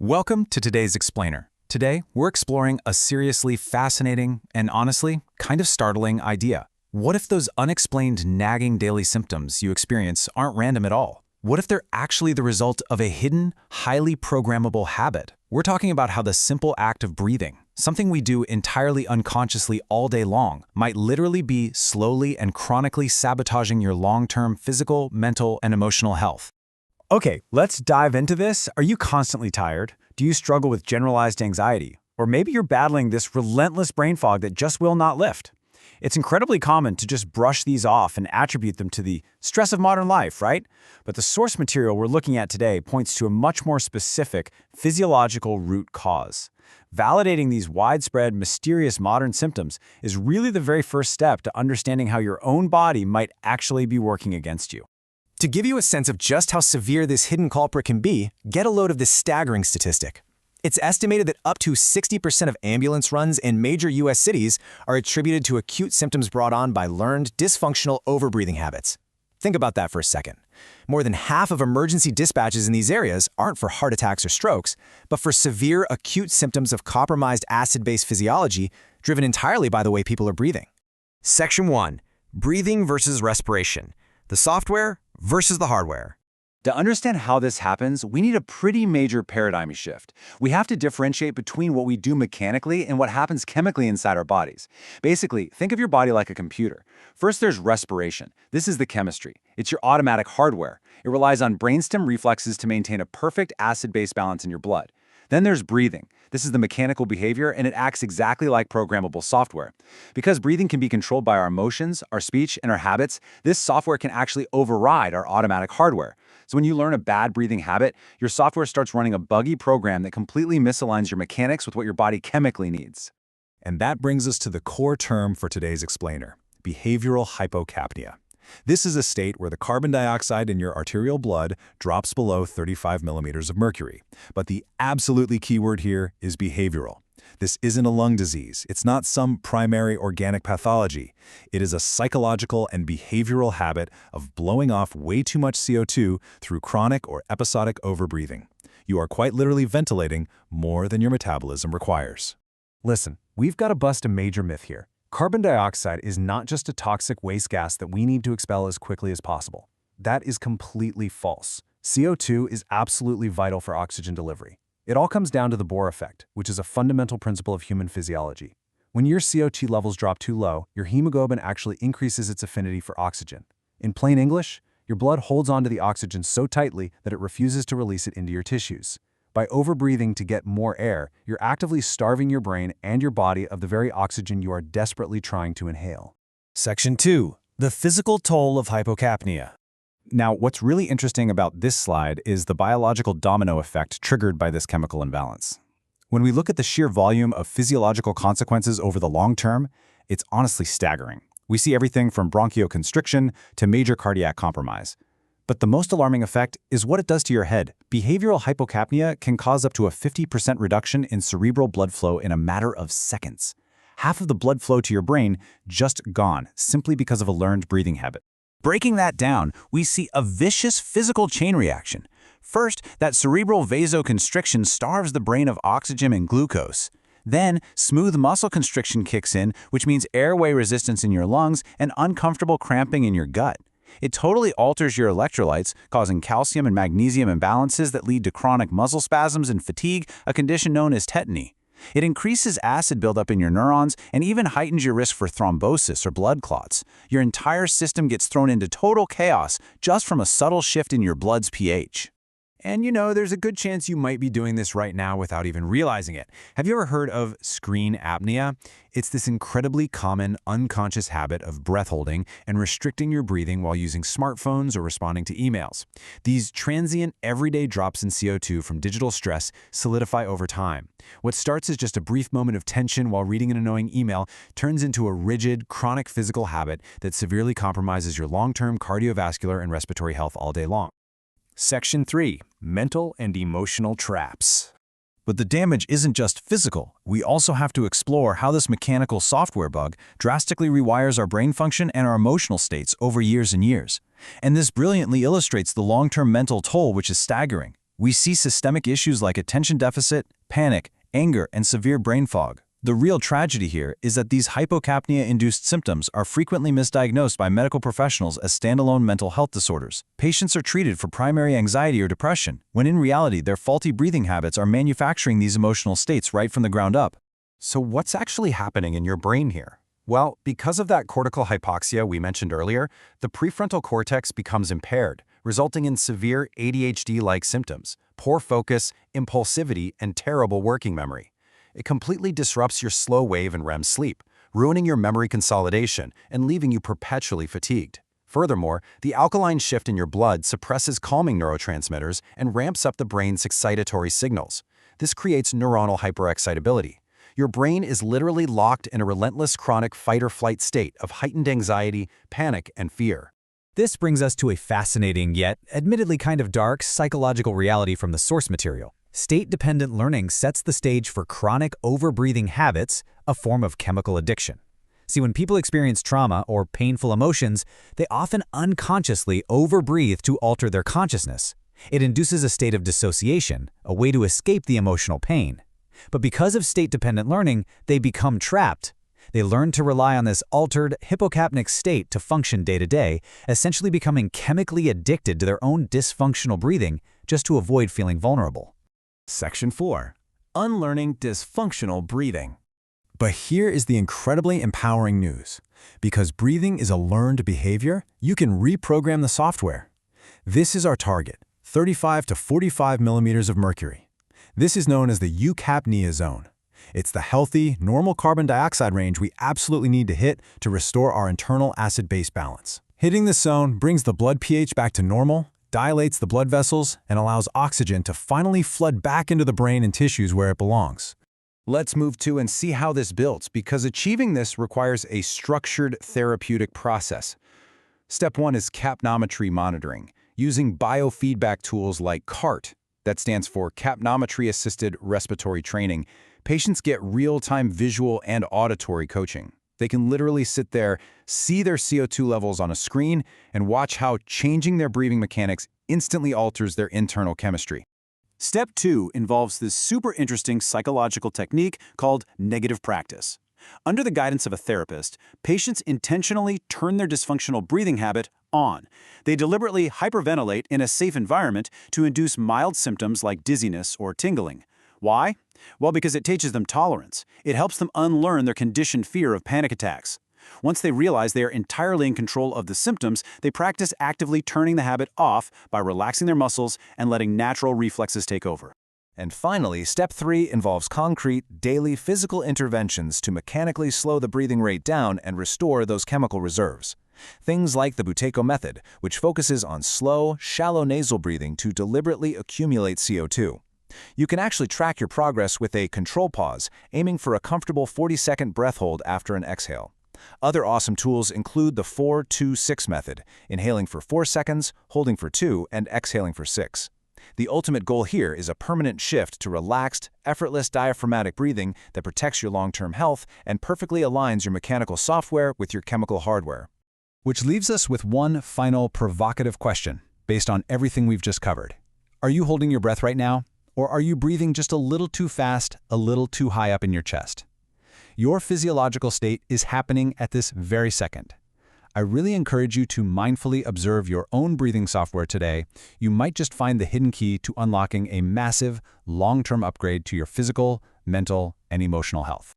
Welcome to today's Explainer. Today, we're exploring a seriously fascinating and honestly, kind of startling idea. What if those unexplained nagging daily symptoms you experience aren't random at all? What if they're actually the result of a hidden, highly programmable habit? We're talking about how the simple act of breathing, something we do entirely unconsciously all day long, might literally be slowly and chronically sabotaging your long-term physical, mental, and emotional health. Okay, let's dive into this. Are you constantly tired? Do you struggle with generalized anxiety? Or maybe you're battling this relentless brain fog that just will not lift. It's incredibly common to just brush these off and attribute them to the stress of modern life, right? But the source material we're looking at today points to a much more specific physiological root cause. Validating these widespread, mysterious modern symptoms is really the very first step to understanding how your own body might actually be working against you. To give you a sense of just how severe this hidden culprit can be, get a load of this staggering statistic. It's estimated that up to 60% of ambulance runs in major U.S. cities are attributed to acute symptoms brought on by learned, dysfunctional overbreathing habits. Think about that for a second. More than half of emergency dispatches in these areas aren't for heart attacks or strokes, but for severe acute symptoms of compromised acid-based physiology driven entirely by the way people are breathing. Section 1. Breathing versus respiration. The software versus the hardware. To understand how this happens, we need a pretty major paradigm shift. We have to differentiate between what we do mechanically and what happens chemically inside our bodies. Basically, think of your body like a computer. First, there's respiration. This is the chemistry. It's your automatic hardware. It relies on brainstem reflexes to maintain a perfect acid-base balance in your blood. Then there's breathing. This is the mechanical behavior, and it acts exactly like programmable software. Because breathing can be controlled by our emotions, our speech, and our habits, this software can actually override our automatic hardware. So when you learn a bad breathing habit, your software starts running a buggy program that completely misaligns your mechanics with what your body chemically needs. And that brings us to the core term for today's explainer, behavioral hypocapnia. This is a state where the carbon dioxide in your arterial blood drops below 35 millimeters of mercury. But the absolutely key word here is behavioral. This isn't a lung disease. It's not some primary organic pathology. It is a psychological and behavioral habit of blowing off way too much CO2 through chronic or episodic overbreathing. You are quite literally ventilating more than your metabolism requires. Listen, we've got to bust a major myth here. Carbon dioxide is not just a toxic waste gas that we need to expel as quickly as possible. That is completely false. CO2 is absolutely vital for oxygen delivery. It all comes down to the Bohr effect, which is a fundamental principle of human physiology. When your CO2 levels drop too low, your hemoglobin actually increases its affinity for oxygen. In plain English, your blood holds onto the oxygen so tightly that it refuses to release it into your tissues. By overbreathing to get more air, you're actively starving your brain and your body of the very oxygen you are desperately trying to inhale. Section 2. The physical toll of hypocapnia. Now, what's really interesting about this slide is the biological domino effect triggered by this chemical imbalance. When we look at the sheer volume of physiological consequences over the long term, it's honestly staggering. We see everything from bronchoconstriction to major cardiac compromise. But the most alarming effect is what it does to your head. Behavioral hypocapnia can cause up to a 50% reduction in cerebral blood flow in a matter of seconds. Half of the blood flow to your brain just gone, simply because of a learned breathing habit. Breaking that down, we see a vicious physical chain reaction. First, that cerebral vasoconstriction starves the brain of oxygen and glucose. Then, smooth muscle constriction kicks in, which means airway resistance in your lungs and uncomfortable cramping in your gut. It totally alters your electrolytes, causing calcium and magnesium imbalances that lead to chronic muscle spasms and fatigue, a condition known as tetany. It increases acid buildup in your neurons and even heightens your risk for thrombosis or blood clots. Your entire system gets thrown into total chaos just from a subtle shift in your blood's pH. And you know, there's a good chance you might be doing this right now without even realizing it. Have you ever heard of screen apnea? It's this incredibly common, unconscious habit of breath holding and restricting your breathing while using smartphones or responding to emails. These transient, everyday drops in CO2 from digital stress solidify over time. What starts as just a brief moment of tension while reading an annoying email turns into a rigid, chronic physical habit that severely compromises your long-term cardiovascular and respiratory health all day long. Section 3. Mental and emotional traps. But the damage isn't just physical. We also have to explore how this mechanical software bug drastically rewires our brain function and our emotional states over years and years. And this brilliantly illustrates the long-term mental toll, which is staggering. We see systemic issues like attention deficit, panic, anger, and severe brain fog. The real tragedy here is that these hypocapnia-induced symptoms are frequently misdiagnosed by medical professionals as standalone mental health disorders. Patients are treated for primary anxiety or depression, when in reality their faulty breathing habits are manufacturing these emotional states right from the ground up. So what's actually happening in your brain here? Well, because of that cortical hypoxia we mentioned earlier, the prefrontal cortex becomes impaired, resulting in severe ADHD-like symptoms, poor focus, impulsivity, and terrible working memory. It completely disrupts your slow wave and REM sleep, ruining your memory consolidation and leaving you perpetually fatigued. Furthermore, the alkaline shift in your blood suppresses calming neurotransmitters and ramps up the brain's excitatory signals. This creates neuronal hyperexcitability. Your brain is literally locked in a relentless chronic fight-or-flight state of heightened anxiety, panic, and fear. This brings us to a fascinating yet admittedly kind of dark psychological reality from the source material. State-dependent learning sets the stage for chronic overbreathing habits, a form of chemical addiction. See, when people experience trauma or painful emotions, they often unconsciously overbreathe to alter their consciousness. It induces a state of dissociation, a way to escape the emotional pain. But because of state-dependent learning, they become trapped. They learn to rely on this altered, hypocapnic state to function day to day, essentially becoming chemically addicted to their own dysfunctional breathing just to avoid feeling vulnerable. Section 4. Unlearning dysfunctional breathing. But here is the incredibly empowering news. Because breathing is a learned behavior, you can reprogram the software. This is our target, 35 to 45 millimeters of mercury. This is known as the Eucapnia zone. It's the healthy, normal carbon dioxide range we absolutely need to hit to restore our internal acid-base balance. Hitting this zone brings the blood pH back to normal, dilates the blood vessels, and allows oxygen to finally flood back into the brain and tissues where it belongs. Let's move to and see how this builds, because achieving this requires a structured therapeutic process. Step 1 is capnometry monitoring, using biofeedback tools like CART, that stands for Capnometry-Assisted Respiratory Training. Patients get real-time visual and auditory coaching. They can literally sit there, see their CO2 levels on a screen, and watch how changing their breathing mechanics instantly alters their internal chemistry. Step 2 involves this super interesting psychological technique called negative practice. Under the guidance of a therapist, patients intentionally turn their dysfunctional breathing habit on. They deliberately hyperventilate in a safe environment to induce mild symptoms like dizziness or tingling. Why? Well, because it teaches them tolerance. It helps them unlearn their conditioned fear of panic attacks. Once they realize they are entirely in control of the symptoms, they practice actively turning the habit off by relaxing their muscles and letting natural reflexes take over. And finally, step 3 involves concrete, daily physical interventions to mechanically slow the breathing rate down and restore those chemical reserves. Things like the Buteyko method, which focuses on slow, shallow nasal breathing to deliberately accumulate CO2. You can actually track your progress with a control pause, aiming for a comfortable 40-second breath hold after an exhale. Other awesome tools include the 4-2-6 method, inhaling for 4 seconds, holding for 2, and exhaling for 6. The ultimate goal here is a permanent shift to relaxed, effortless diaphragmatic breathing that protects your long-term health and perfectly aligns your mechanical software with your chemical hardware. Which leaves us with one final provocative question, based on everything we've just covered. Are you holding your breath right now? Or are you breathing just a little too fast, a little too high up in your chest? Your physiological state is happening at this very second. I really encourage you to mindfully observe your own breathing software today. You might just find the hidden key to unlocking a massive, long-term upgrade to your physical, mental, and emotional health.